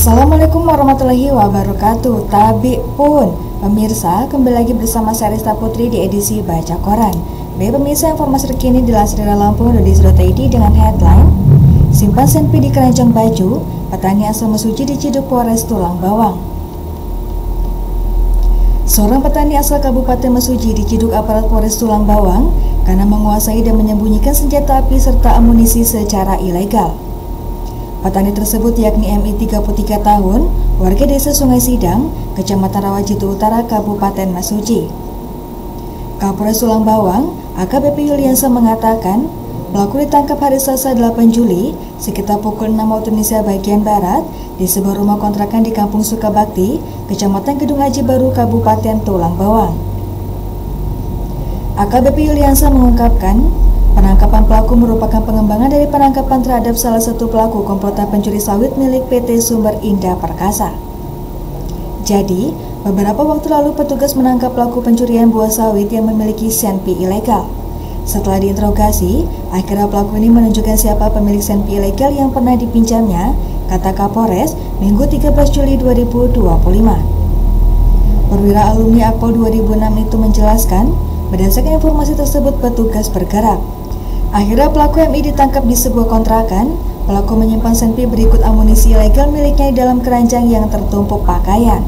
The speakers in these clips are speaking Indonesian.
Assalamualaikum warahmatullahi wabarakatuh. Tabi pun pemirsa, kembali lagi bersama saya Rista Putri di edisi Baca Koran. Baik pemirsa, informasi terkini dilansir dari Lampung.id dengan headline: Simpan senpi di keranjang baju, petani asal Mesuji diciduk Polres Tulang Bawang. Seorang petani asal Kabupaten Mesuji diciduk aparat Polres Tulang Bawang karena menguasai dan menyembunyikan senjata api serta amunisi secara ilegal. Petani tersebut yakni MI 33 tahun, warga desa Sungai Sidang, Kecamatan Rawajitu Utara, Kabupaten Mesuji. Kapolres Tulang Bawang, AKBP Yuliansa mengatakan, pelaku ditangkap hari Selasa 8 Juli sekitar pukul 6 waktu Indonesia bagian Barat di sebuah rumah kontrakan di Kampung Sukabakti, Kecamatan Gedung Aji Baru, Kabupaten Tulang Bawang. AKBP Yuliansa mengungkapkan, penangkapan pelaku merupakan pengembangan dari penangkapan terhadap salah satu pelaku komplotan pencuri sawit milik PT Sumber Indah Perkasa. Jadi, beberapa waktu lalu petugas menangkap pelaku pencurian buah sawit yang memiliki senpi ilegal. Setelah diinterogasi, akhirnya pelaku ini menunjukkan siapa pemilik senpi ilegal yang pernah dipinjamnya, kata Kapolres, Minggu 13 Juli 2025. Perwira alumni Akpol 2006 itu menjelaskan, berdasarkan informasi tersebut petugas bergerak. Akhirnya pelaku MI ditangkap di sebuah kontrakan. Pelaku menyimpan senpi berikut amunisi ilegal miliknya di dalam keranjang yang tertumpuk pakaian.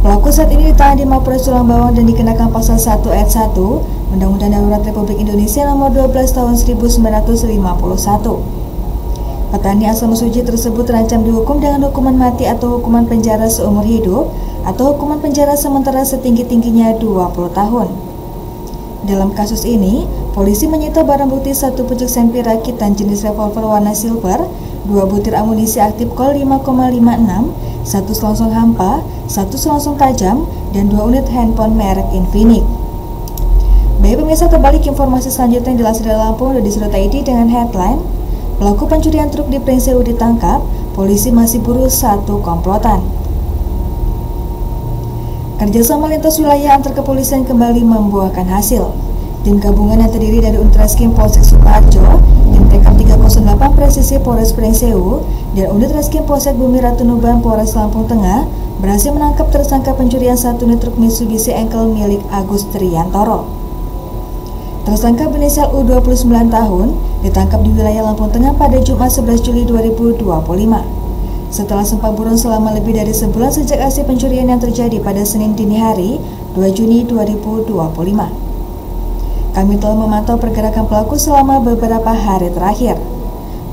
Pelaku saat ini ditahan di Mapolres Tulang Bawang dan dikenakan pasal 1 ayat 1 Undang-Undang Darurat Republik Indonesia nomor 12 tahun 1951. Petani asal Mesuji tersebut terancam dihukum dengan hukuman mati atau hukuman penjara seumur hidup atau hukuman penjara sementara setinggi-tingginya 20 tahun. Dalam kasus ini, polisi menyita barang bukti 1 pucuk senpi rakitan jenis revolver warna silver, 2 butir amunisi aktif Kol 5,56, 1 selongsong hampa, 1 selongsong tajam, dan 2 unit handphone merek Infinix. Baik pemirsa, terbalik informasi selanjutnya yang dilansir dari Lampung.id dengan headline: Pelaku pencurian truk di Pringsewu ditangkap, polisi masih buru satu komplotan. Kerjasama lintas wilayah antar kepolisian kembali membuahkan hasil. Tim gabungan yang terdiri dari Unit Reskrim Polsek Sukoharjo, Tim TK 308 Presisi Polres Pringsewu, dan Unit Reskrim Polsek Bumi Ratu Nuban Polres Lampung Tengah berhasil menangkap tersangka pencurian 1 unit truk Mitsubishi Engkel milik Agus Triantoro. Tersangka berinisial U 29 tahun ditangkap di wilayah Lampung Tengah pada Jumat 11 Juli 2025. Setelah sempat buron selama lebih dari sebulan sejak aksi pencurian yang terjadi pada Senin dini hari 2 Juni 2025. Kami telah memantau pergerakan pelaku selama beberapa hari terakhir.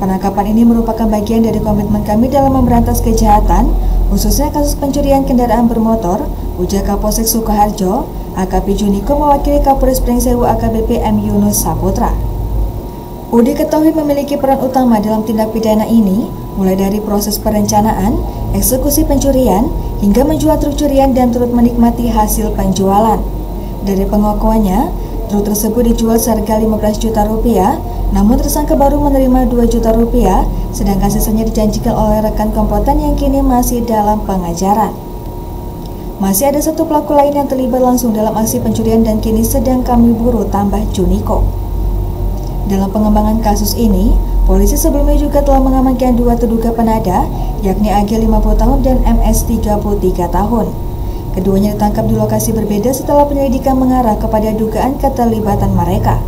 Penangkapan ini merupakan bagian dari komitmen kami dalam memberantas kejahatan, khususnya kasus pencurian kendaraan bermotor, ujar Kapolsek Sukoharjo, AKP Juniko mewakili Kapolres Pringsewu AKBP M. Yunus Saputra. diketahui memiliki peran utama dalam tindak pidana ini, mulai dari proses perencanaan, eksekusi pencurian, hingga menjual truk curian dan turut menikmati hasil penjualan. Dari pengakuannya, truk tersebut dijual seharga 15 juta rupiah, namun tersangka baru menerima 2 juta rupiah, sedangkan sisanya dijanjikan oleh rekan komplotan yang kini masih dalam pengejaran. Masih ada satu pelaku lain yang terlibat langsung dalam aksi pencurian dan kini sedang kami buru, tambah Juniko. Dalam pengembangan kasus ini, polisi sebelumnya juga telah mengamankan 2 terduga penada, yakni AG 50 tahun dan MS 33 tahun. Keduanya ditangkap di lokasi berbeda setelah penyelidikan mengarah kepada dugaan keterlibatan mereka.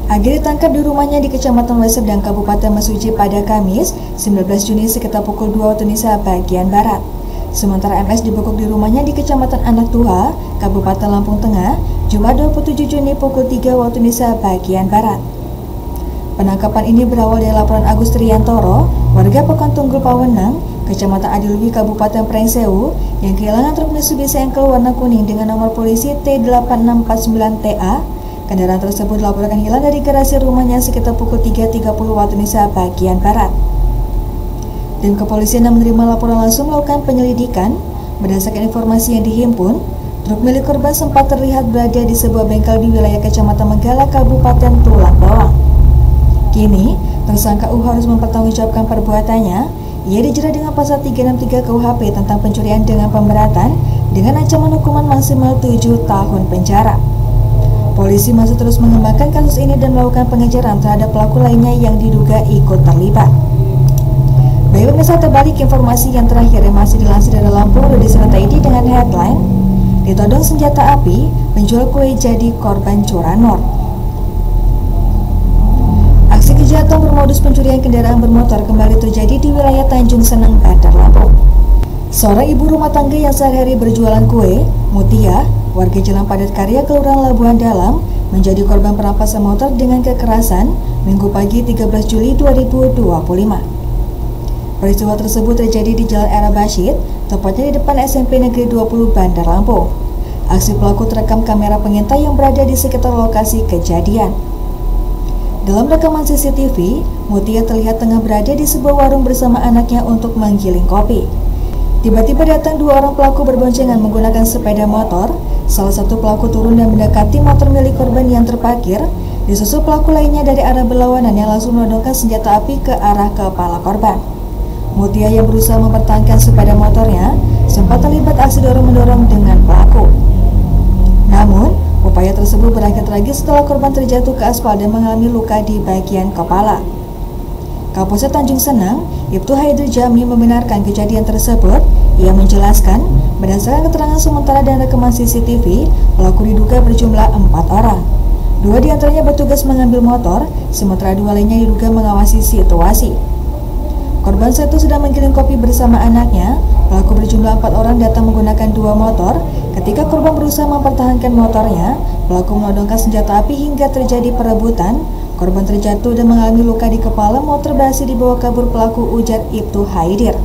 AG ditangkap di rumahnya di Kecamatan Weserdang, Kabupaten Mesuji pada Kamis 19 Juni sekitar pukul 2 waktu Indonesia bagian Barat. Sementara MS dibekuk di rumahnya di Kecamatan Anak Tuha, Kabupaten Lampung Tengah, Jumat 27 Juni pukul 3 waktu Indonesia bagian Barat. Penangkapan ini berawal dari laporan Agus Triantoro, warga Pekan Tunggul Pawenang, Kecamatan Adilwi, Kabupaten Pringsewu, yang kehilangan truk Mitsubishi Engkel warna kuning dengan nomor polisi T8649TA. Kendaraan tersebut dilaporkan hilang dari garasi rumahnya sekitar pukul 3.30 waktu Indonesia bagian Barat. Tim kepolisian yang menerima laporan langsung melakukan penyelidikan. Berdasarkan informasi yang dihimpun, truk milik korban sempat terlihat berada di sebuah bengkel di wilayah Kecamatan Menggala, Kabupaten Tulang Bawang. Kini, tersangka U harus mempertanggungjawabkan perbuatannya. Ia dijerat dengan pasal 363 KUHP tentang pencurian dengan pemberatan dengan ancaman hukuman maksimal 7 tahun penjara. Polisi masih terus mengembangkan kasus ini dan melakukan pengejaran terhadap pelaku lainnya yang diduga ikut terlibat. Baik pemirsa, terbalik informasi yang terakhir yang masih dilansir dari Lampung, Rudi Serat.id dengan headline ditodong senjata api, penjual kue jadi korban curanmor. Aksi kejahatan bermodus pencurian kendaraan bermotor kembali terjadi di wilayah Tanjung Seneng, Bandar Lampung. Seorang ibu rumah tangga yang sehari-hari berjualan kue, Mutia, warga Jalan Padat Karya, Kelurahan Labuhan Dalam, menjadi korban perampasan motor dengan kekerasan Minggu pagi 13 Juli 2025. Peristiwa tersebut terjadi di Jalan Era Bashid, tepatnya di depan SMP Negeri 20 Bandar Lampung. Aksi pelaku terekam kamera pengintai yang berada di sekitar lokasi kejadian. Dalam rekaman CCTV, Mutia terlihat tengah berada di sebuah warung bersama anaknya untuk menggiling kopi. Tiba-tiba datang dua orang pelaku berboncengan menggunakan sepeda motor. Salah satu pelaku turun dan mendekati motor milik korban yang terparkir, disusul pelaku lainnya dari arah berlawanan yang langsung menodongkan senjata api ke arah kepala korban. Mutia yang berusaha mempertahankan sepeda motornya sempat terlibat aksi dorong-mendorong dengan pelaku. Namun, upaya tersebut berakhir tragis setelah korban terjatuh ke aspal dan mengalami luka di bagian kepala. Kapolsek Tanjung Senang, Ibtu Haidir Jami, membenarkan kejadian tersebut. Ia menjelaskan, berdasarkan keterangan sementara dan rekaman CCTV, pelaku diduga berjumlah 4 orang. 2 diantaranya bertugas mengambil motor, sementara 2 lainnya diduga mengawasi situasi. Korban satu sedang menggiling kopi bersama anaknya. Pelaku berjumlah 4 orang datang menggunakan 2 motor. Ketika korban berusaha mempertahankan motornya, pelaku menodongkan senjata api hingga terjadi perebutan. Korban terjatuh dan mengalami luka di kepala. Motor berhasil dibawa kabur pelaku, ujar Ibtu Haidir.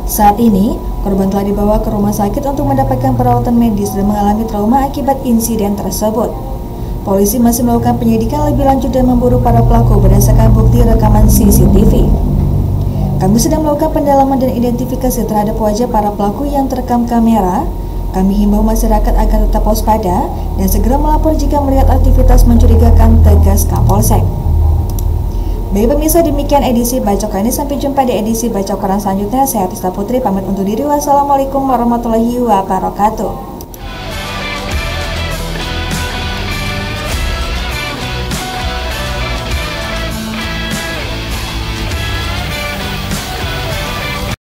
Saat ini, korban telah dibawa ke rumah sakit untuk mendapatkan perawatan medis dan mengalami trauma akibat insiden tersebut. Polisi masih melakukan penyidikan lebih lanjut dan memburu para pelaku berdasarkan bukti rekaman CCTV. Kami sedang melakukan pendalaman dan identifikasi terhadap wajah para pelaku yang terekam kamera. Kami himbau masyarakat agar tetap waspada dan segera melapor jika melihat aktivitas mencurigakan, tegas Kapolsek. Baik pemirsa, demikian edisi Bacokan ini. Sampai jumpa di edisi Bacokan selanjutnya. Saya Tista Putri pamit undur diri. Wassalamualaikum warahmatullahi wabarakatuh.